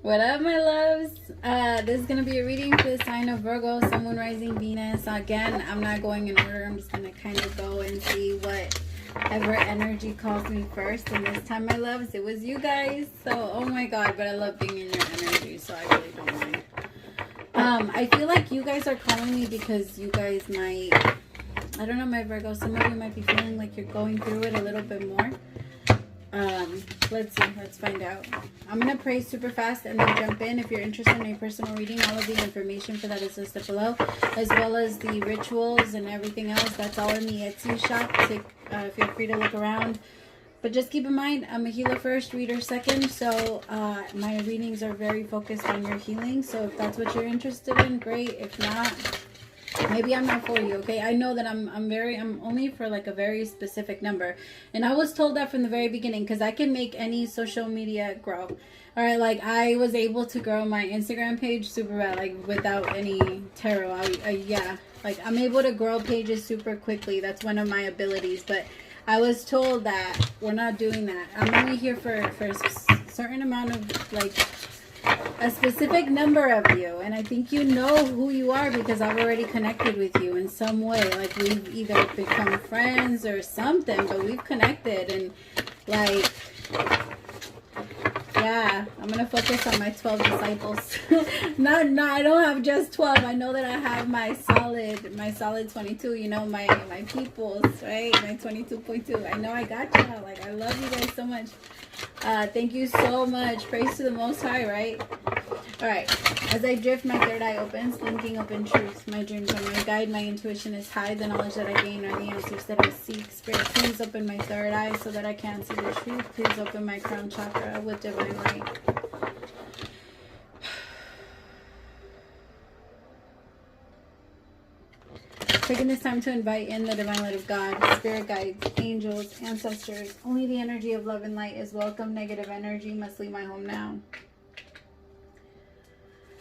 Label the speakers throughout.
Speaker 1: What up, my loves? This is going to be a reading for the sign of Virgo, Sun, Moon, Rising, Venus. Again, I'm not going in order. I'm just going to kind of go and see whatever energy calls me first. And this time, my loves, it was you guys. So, oh my God, but I love being in your energy, so I really don't mind. I feel like you guys are calling me because you guys might, I don't know, my Virgo, some of you might be feeling like you're going through it a little bit more. Let's see, let's find out. I'm gonna pray super fast and then jump in. If you're interested in a personal reading, all of the information for that is listed below, as well as the rituals and everything else. That's all in the Etsy shop. Feel free to look around, but just keep in mind, I'm a healer first, reader second, so my readings are very focused on your healing. So if that's what you're interested in, great. If not, maybe I'm not for you, okay? I know that I'm only for like a very specific number. And I was told that from the very beginning, because I can make any social media grow. All right, like I was able to grow my Instagram page super bad, like without any tarot. Yeah, like I'm able to grow pages super quickly. That's one of my abilities. But I was told that we're not doing that. I'm only here for a certain amount of like a specific number of you, and I think you know who you are because I've already connected with you in some way. Like we've either become friends or something, but we've connected. And like, yeah, I'm gonna focus on my 12 disciples. no, I don't have just 12. I know that I have my solid 22, you know, my peoples, right? My 22.2. I know I got you. Like, I love you guys so much. Thank you so much. Praise to the Most High, right? All right. As I drift, my third eye opens, linking up in truth. My dreams are my guide. My intuition is high. The knowledge that I gain are the answers that I seek. Spirit, please open my third eye so that I can see the truth. Please open my crown chakra with divine light. Taking this time to invite in the divine light of God, spirit guides, angels, ancestors. Only the energy of love and light is welcome. Negative energy must leave my home now.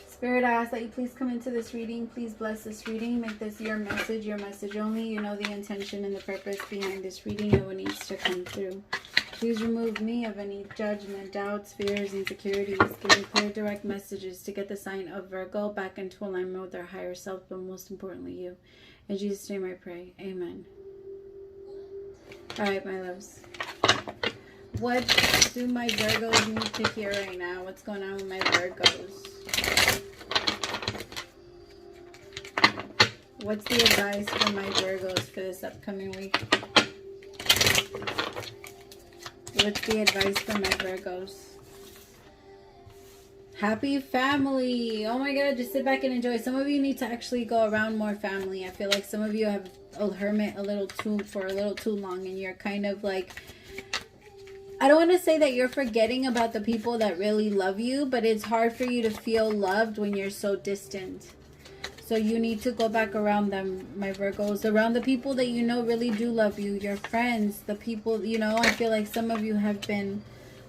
Speaker 1: Spirit, I ask that you please come into this reading. Please bless this reading. Make this your message only. You know the intention and the purpose behind this reading and what needs to come through. Please remove me of any judgment, doubts, fears, insecurities. Give me clear, direct messages to get the sign of Virgo back into alignment with our higher self, but most importantly, you. In Jesus' name I pray. Amen. Alright, my loves. What do my Virgos need to hear right now? What's going on with my Virgos? What's the advice for my Virgos for this upcoming week? What's the advice for my Virgos? Happy family. Oh my God, just sit back and enjoy. Some of you need to actually go around more family. I feel like some of you have a hermit for a little too long, and you're kind of like, I don't want to say that you're forgetting about the people that really love you, but it's hard for you to feel loved when you're so distant. So you need to go back around them, my Virgos, around the people that you know really do love you, your friends, the people, you know. I feel like some of you have been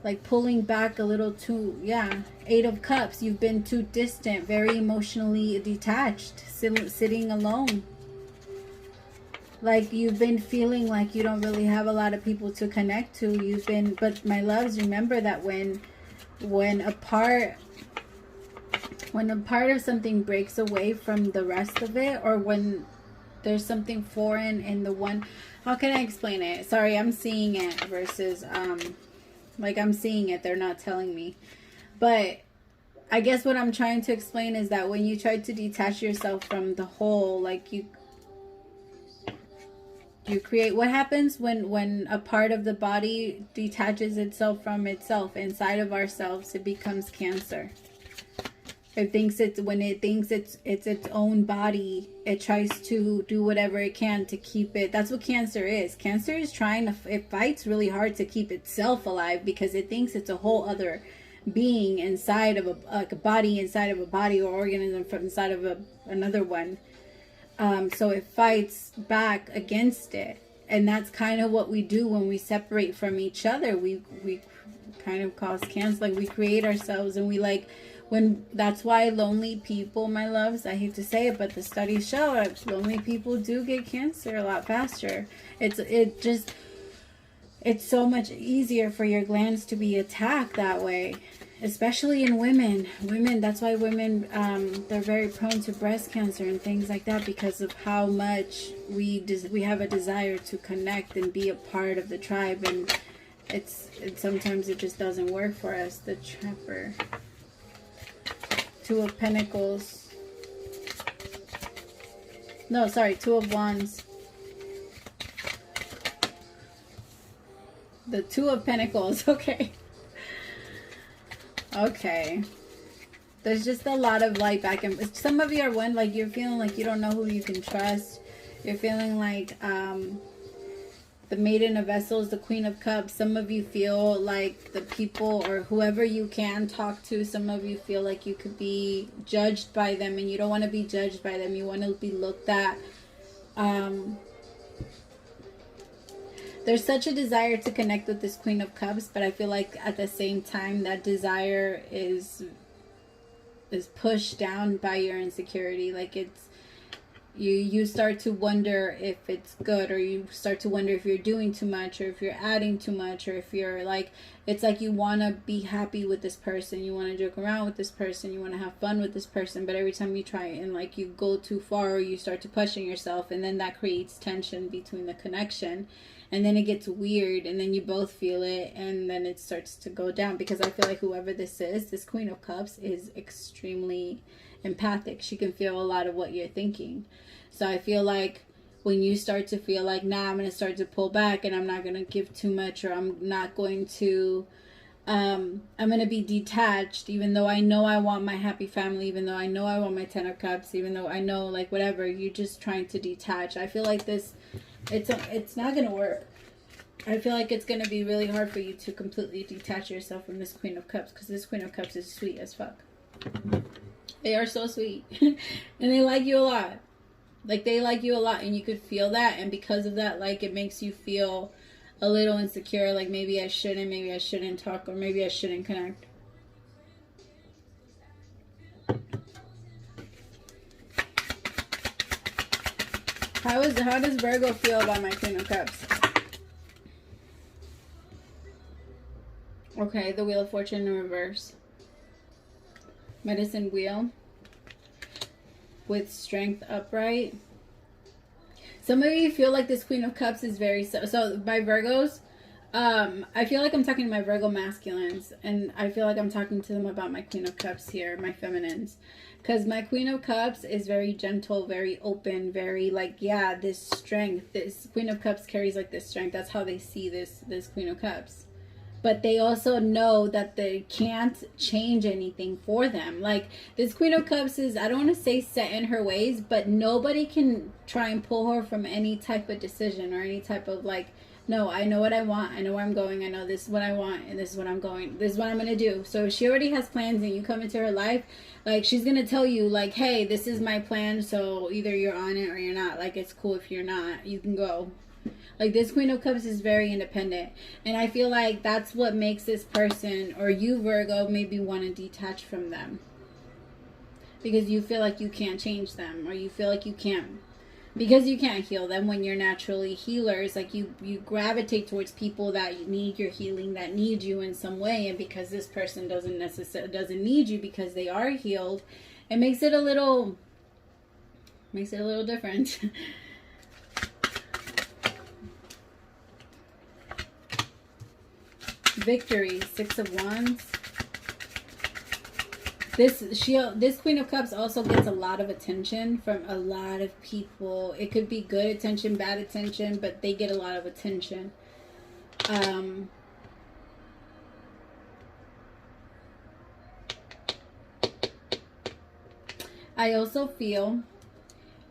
Speaker 1: like pulling back a little too, yeah. 8 of Cups, you've been too distant, very emotionally detached, sitting alone. Like you've been feeling like you don't really have a lot of people to connect to. But my loves, remember that when a part of something breaks away from the rest of it, or when there's something foreign in the one, how can I explain it? Sorry, I'm seeing it versus like I'm seeing it, they're not telling me. But I guess what I'm trying to explain is that when you try to detach yourself from the whole, like you create, what happens when a part of the body detaches itself from itself inside of ourselves? It becomes cancer. When it thinks it's its own body, it tries to do whatever it can to keep it. That's what cancer is. Cancer is it fights really hard to keep itself alive because it thinks it's a whole other being inside of a body inside of a body, or organism from inside of another one. So it fights back against it. And that's kind of what we do when we separate from each other. We kind of cause cancer. Like we create ourselves, and that's why lonely people, my loves, I hate to say it, but the studies show that lonely people do get cancer a lot faster. It's so much easier for your glands to be attacked that way. especially in women. That's why women, they're very prone to breast cancer and things like that, because of how much we have a desire to connect and be a part of the tribe, and sometimes it just doesn't work for us. The Trapper. Two of Pentacles. No, sorry, Two of Wands. The Two of Pentacles, okay. Okay. There's just a lot of like back and some of you are one, like you're feeling like you don't know who you can trust. You're feeling like the Maiden of Vessels, the Queen of Cups. Some of you feel like the people or whoever you can talk to, some of you feel like you could be judged by them, and you don't want to be judged by them. You want to be looked at. There's such a desire to connect with this Queen of Cups, but I feel like at the same time that desire is pushed down by your insecurity. Like it's you start to wonder if it's good, or you start to wonder if you're doing too much, or if you're adding too much, or if you're like, it's like you want to be happy with this person, you want to joke around with this person, you want to have fun with this person, but every time you try and like you go too far, or you start to pushing yourself, and then that creates tension between the connection, and then it gets weird, and then you both feel it, and then it starts to go down. Because I feel like whoever this is, this Queen of Cups, is extremely empathic. She can feel a lot of what you're thinking. So I feel like when you start to feel like, nah, I'm going to start to pull back, and I'm not going to give too much, or I'm not going to, I'm going to be detached, even though I know I want my happy family, even though I know I want my Ten of Cups, even though I know, like, whatever, you're just trying to detach. I feel like this, it's not going to work. I feel like it's going to be really hard for you to completely detach yourself from this Queen of Cups, because this Queen of Cups is sweet as fuck. They are so sweet. And they like you a lot. Like, they like you a lot, and you could feel that, and because of that, like, it makes you feel a little insecure, like maybe I shouldn't talk, or maybe I shouldn't connect. How does Virgo feel about my Queen of Cups? Okay, the Wheel of Fortune in reverse. Medicine Wheel. With Strength upright. Some of you feel like this Queen of Cups is very... So by Virgos, I feel like I'm talking to my Virgo masculines. And I feel like I'm talking to them about my Queen of Cups here, my feminines. Because my Queen of Cups is very gentle, very open, very like, yeah, this strength. This Queen of Cups carries like this strength. That's how they see this Queen of Cups. But they also know that they can't change anything for them. Like, this Queen of Cups is, I don't want to say set in her ways, but nobody can try and pull her from any type of decision, or any type of like, no, I know what I want, I know where I'm going, I know this is what I want, and this is what I'm going, this is what I'm going to do. So if she already has plans and you come into her life, like, she's going to tell you, like, hey, this is my plan, so either you're on it or you're not. Like, it's cool if you're not, you can go. Like, this Queen of Cups is very independent. And I feel like that's what makes this person, or you, Virgo, maybe want to detach from them. Because you feel like you can't change them. Or you feel like you can't. Because you can't heal them when you're naturally healers. Like, you gravitate towards people that need your healing, that need you in some way. And because this person doesn't need you because they are healed, it makes it a little different. Victory, Six of Wands. This Queen of Cups also gets a lot of attention from a lot of people. It could be good attention, bad attention, but they get a lot of attention. I also feel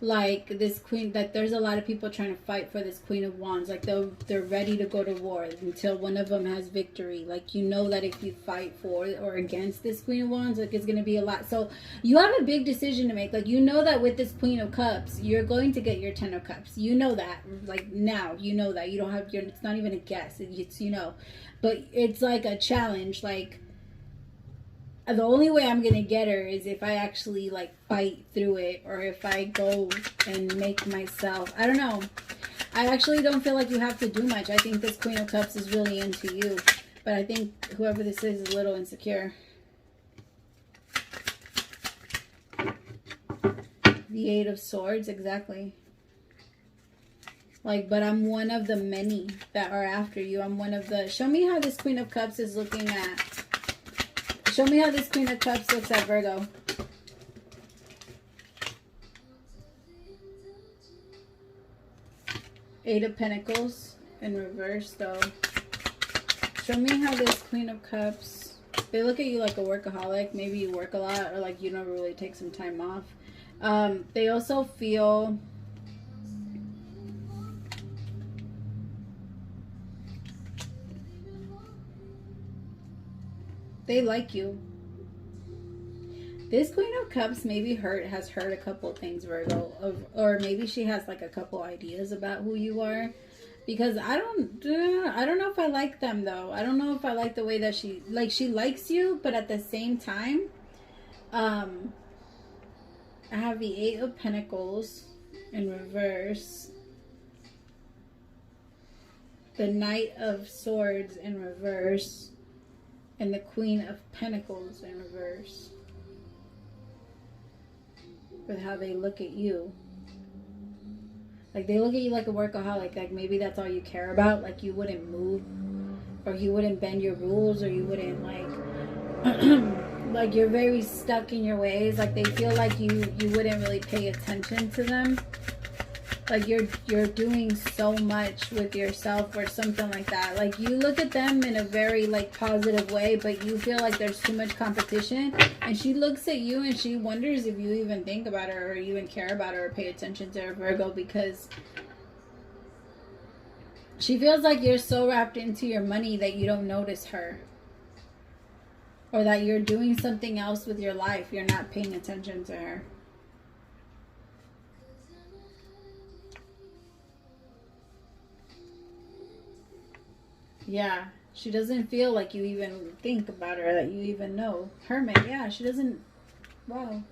Speaker 1: like this queen, that there's a lot of people trying to fight for this Queen of Wands. Like, they're ready to go to war until one of them has victory. Like, you know that if you fight for or against this Queen of Wands, like, it's going to be a lot. So you have a big decision to make. Like, you know that with this Queen of Cups, you're going to get your Ten of Cups. You know that. Like, now, you know that. You don't have your, it's not even a guess. It's, you know. But it's like a challenge. Like, the only way I'm going to get her is if I actually, like, fight through it, or if I go and make myself, I don't know. I actually don't feel like you have to do much. I think this Queen of Cups is really into you. But I think whoever this is a little insecure. The 8 of Swords, exactly. Like, but I'm one of the many that are after you. I'm one of the... Show me how this Queen of Cups is looking at... Show me how this Queen of Cups looks at Virgo. Eight of Pentacles in reverse, though. Show me how this Queen of Cups... They look at you like a workaholic. Maybe you work a lot, or like you never really take some time off. They also feel... They like you. This Queen of Cups maybe has heard a couple things, Virgo, or maybe she has like a couple ideas about who you are, because I don't know if I like them though. I don't know if I like the way that she likes you, but at the same time, I have the 8 of Pentacles in reverse, the Knight of Swords in reverse, and the Queen of Pentacles in reverse. With how they look at you. Like, they look at you like a workaholic. Like, maybe that's all you care about. Like, you wouldn't move, or you wouldn't bend your rules, or you wouldn't, like, like, you're very stuck in your ways. Like, they feel like you wouldn't really pay attention to them. Like, you're doing so much with yourself or something like that. Like, you look at them in a very, like, positive way, but you feel like there's too much competition. And she looks at you and she wonders if you even think about her or even care about her or pay attention to her, Virgo, because she feels like you're so wrapped into your money that you don't notice her. Or that you're doing something else with your life. You're not paying attention to her. Yeah, she doesn't feel like you even think about her, that you even know. Hermit, yeah, she doesn't... Wow.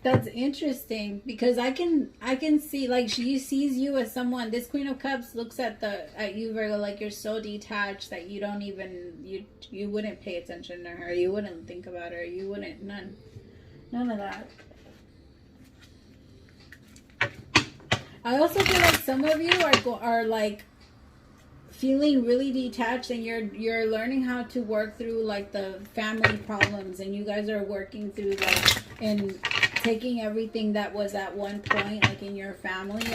Speaker 1: That's interesting, because I can see, like, she sees you as someone... This Queen of Cups looks at you, Virgo, like you're so detached that you don't even... You wouldn't pay attention to her. You wouldn't think about her. You wouldn't... None of that. I also feel like some of you are like feeling really detached, and you're learning how to work through like the family problems, and you guys are working through like and taking everything that was at one point like in your family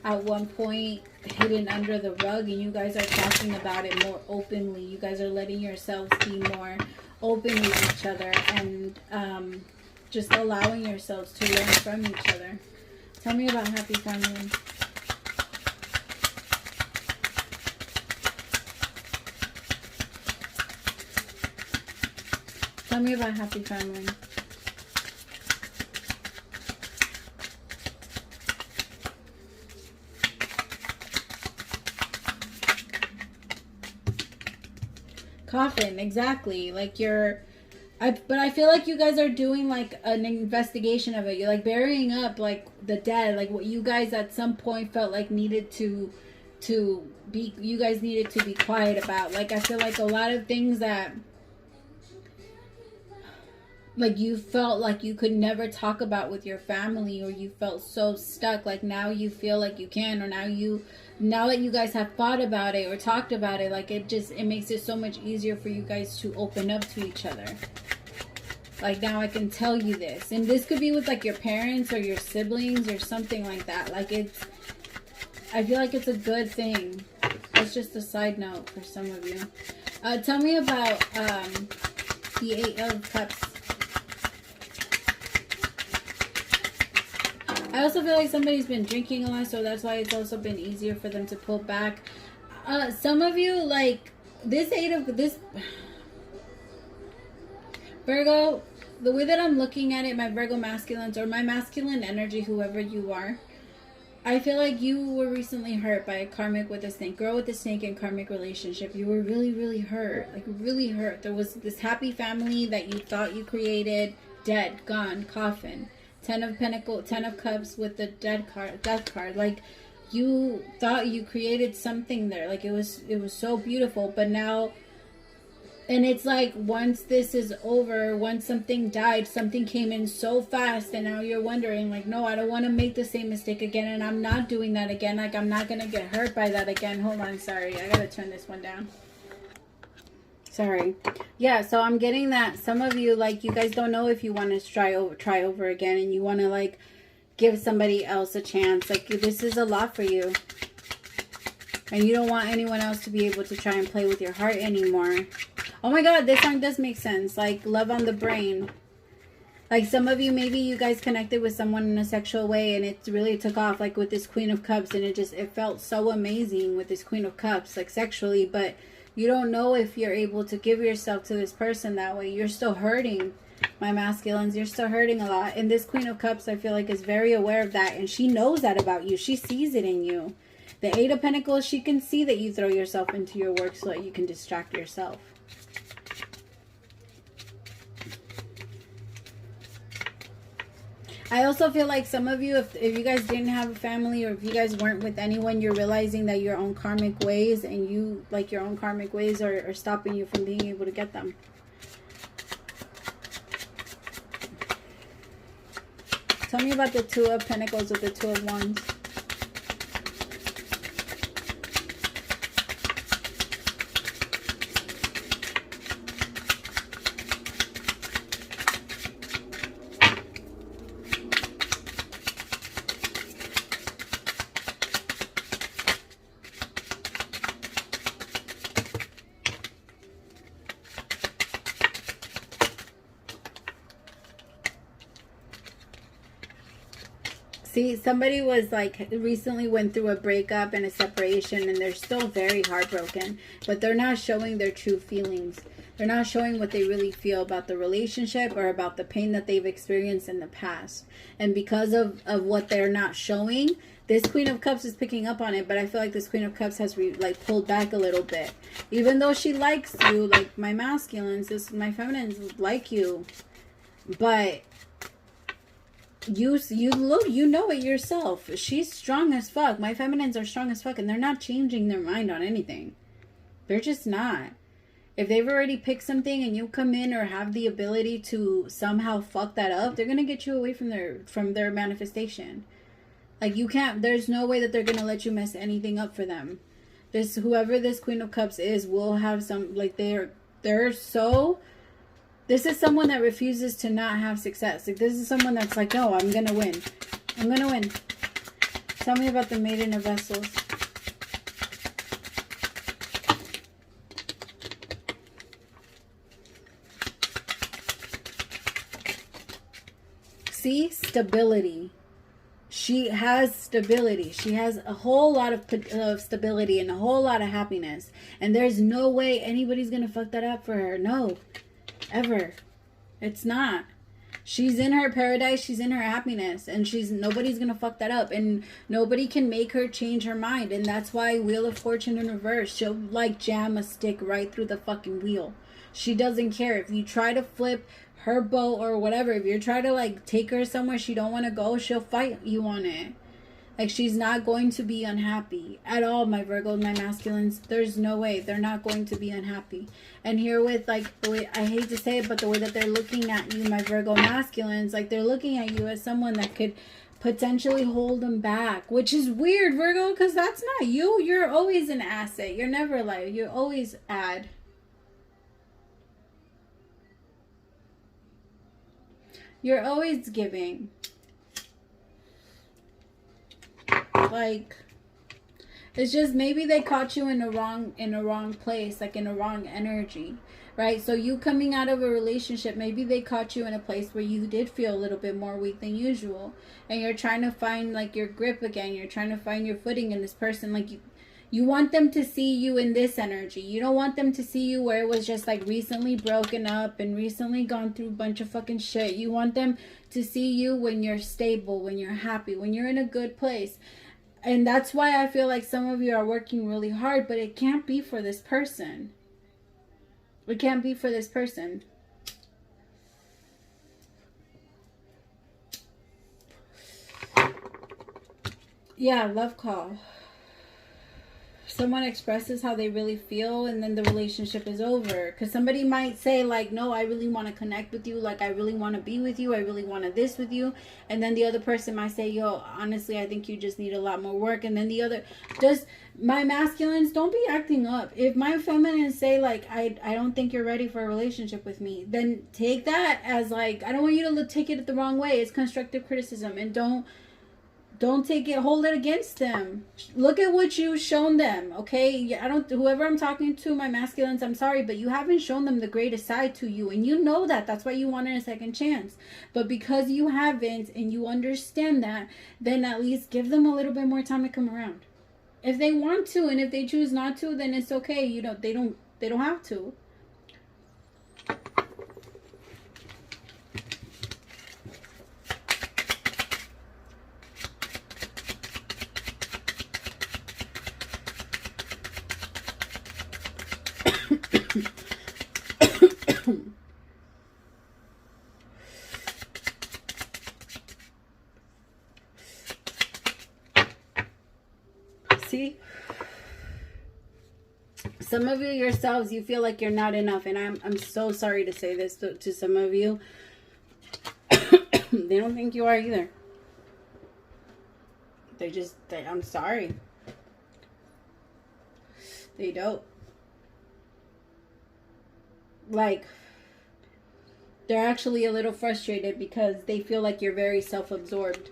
Speaker 1: at one point hidden under the rug, and you guys are talking about it more openly. You guys are letting yourselves be more open with each other, and just allowing yourselves to learn from each other. Tell me about happy family. Tell me about happy family. Coffin, exactly. Like but I feel like you guys are doing like an investigation of it. You're like burying up like the dead, like what you guys at some point felt like needed to be, you guys needed to be quiet about. Like, I feel like a lot of things that like you felt like you could never talk about with your family, or you felt so stuck, like now you feel like you can, or now that you guys have thought about it or talked about it, like it makes it so much easier for you guys to open up to each other. Like, now I can tell you this. And this could be with like your parents or your siblings or something like that. Like, I feel like it's a good thing. That's just a side note for some of you. Tell me about the 8 of Cups. I also feel like somebody's been drinking a lot, so that's why it's also been easier for them to pull back. Some of you, like, this Virgo, the way that I'm looking at it, my Virgo masculines, or my masculine energy, whoever you are, I feel like you were recently hurt by a karmic with a snake, girl with a snake in karmic relationship. You were really, really hurt, like really hurt. There was this happy family that you thought you created, dead, gone, coffin. 10 of Pentacles, 10 of Cups with the death card. Like, you thought you created something there. Like, it was so beautiful, but now And it's like, once this is over, once something died, something came in so fast, and now you're wondering, like, no, I don't want to make the same mistake again, and I'm not doing that again. Like, I'm not going to get hurt by that again. Hold on, sorry. I got to turn this one down. Sorry. Yeah, so I'm getting that some of you, like, you guys don't know if you want to try over again, and you want to, like, give somebody else a chance. Like, this is a lot for you. And you don't want anyone else to be able to try and play with your heart anymore. Oh my God, this song does make sense. Like, Love on the Brain. Like, some of you, maybe you guys connected with someone in a sexual way, and it really took off, like with this Queen of Cups, and it felt so amazing with this Queen of Cups, like sexually, but you don't know if you're able to give yourself to this person that way. You're still hurting, my masculines. You're still hurting a lot. And this Queen of Cups, I feel like, is very aware of that, and she knows that about you. She sees it in you. The Eight of Pentacles, she can see that you throw yourself into your work so that you can distract yourself. I also feel like some of you, if you guys didn't have a family, or if you guys weren't with anyone, you're realizing that your own karmic ways, and you, like, your own karmic ways are stopping you from being able to get them. Tell me about the Two of Pentacles with the Two of Wands. See, somebody was like, recently went through a breakup and a separation, and they're still very heartbroken, but they're not showing their true feelings. They're not showing what they really feel about the relationship or about the pain that they've experienced in the past. And because of what they're not showing, this Queen of Cups is picking up on it, but I feel like this Queen of Cups has like pulled back a little bit. Even though she likes you, like my masculines, my feminines like you, but you know it yourself. She's strong as fuck. My feminines are strong as fuck, and they're not changing their mind on anything. They're just not. If they've already picked something and you come in or have the ability to somehow fuck that up, they're gonna get you away from their manifestation. Like, you can't, there's no way that they're gonna let you mess anything up for them. Whoever this Queen of Cups is will have some, like, they're so, this is someone that refuses to not have success. Like, this is someone that's like, no, I'm gonna win. I'm gonna win. Tell me about the Maiden of Vessels. See, stability. She has stability. She has a whole lot of stability and a whole lot of happiness. And there's no way anybody's going to fuck that up for her. No. Ever. It's not. She's in her paradise. She's in her happiness. And nobody's going to fuck that up. And nobody can make her change her mind. And that's why Wheel of Fortune in reverse. She'll, like, jam a stick right through the fucking wheel. She doesn't care. If you try to flip her boat or whatever, if you're trying to, like, take her somewhere she don't want to go, she'll fight you on it. Like, she's not going to be unhappy at all, my Virgos, my masculines. There's no way. They're not going to be unhappy. And here with, like, the way, I hate to say it, but the way that they're looking at you, my Virgo masculines, like, they're looking at you as someone that could potentially hold them back, which is weird, Virgo, because that's not you. You're always an asset. You're never like, you always add. You're always giving. Like, it's just maybe they caught you in a wrong place, like in a wrong energy, right? So you coming out of a relationship, maybe they caught you in a place where you did feel a little bit more weak than usual, and you're trying to find, like, your grip again. You're trying to find your footing in this person. Like, you want them to see you in this energy. You don't want them to see you where it was just, like, recently broken up and recently gone through a bunch of fucking shit. You want them to see you when you're stable, when you're happy, when you're in a good place. And that's why I feel like some of you are working really hard, but it can't be for this person. It can't be for this person. Yeah, love call. someone expresses how they really feel and then the relationship is over. Because somebody might say like, no, I really want to connect with you, like I really want to be with you, I really want to this with you, and then the other person might say, yo, honestly, I think you just need a lot more work. And then the other, just my masculines, don't be acting up. If my feminines say like, I don't think you're ready for a relationship with me, then take that as like, I don't want you to take it the wrong way. It's constructive criticism, and don't take it, hold it against them. Look at what you've shown them, okay? Whoever I'm talking to, my masculines, I'm sorry, but you haven't shown them the greatest side to you, and you know that. That's why you wanted a second chance. But because you haven't, and you understand that, then at least give them a little bit more time to come around. If they want to, and if they choose not to, then it's okay. You know, they don't have to. See? Some of you yourselves, you feel like you're not enough, and I'm so sorry to say this to some of you. They don't think you are either. I'm sorry. They don't. Like, they're actually a little frustrated because they feel like you're very self-absorbed.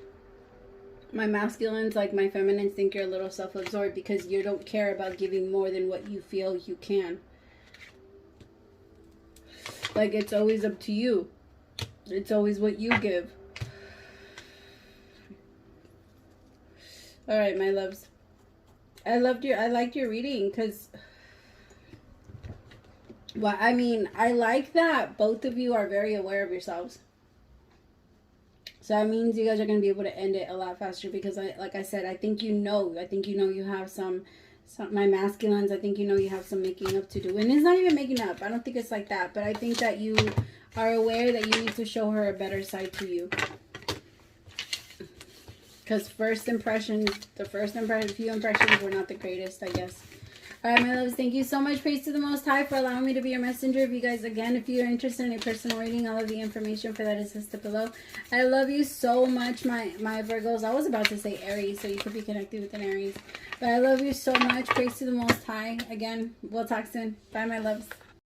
Speaker 1: My masculines, like my feminines, think you're a little self-absorbed because you don't care about giving more than what you feel you can. Like, it's always up to you. It's always what you give. All right, my loves. I liked your reading because, well, I mean, I like that both of you are very aware of yourselves. So that means you guys are going to be able to end it a lot faster because, like I said, I think you know you have some my masculines, I think you know you have some making up to do. And it's not even making up. I don't think it's like that. But I think that you are aware that you need to show her a better side to you. Because few impressions were not the greatest, I guess. All right, my loves, thank you so much. Praise to the Most High for allowing me to be your messenger. If you guys, again, if you're interested in a personal reading, all of the information for that is listed below. I love you so much, my Virgos. I was about to say Aries, so you could be connected with an Aries. But I love you so much. Praise to the Most High. Again, we'll talk soon. Bye, my loves.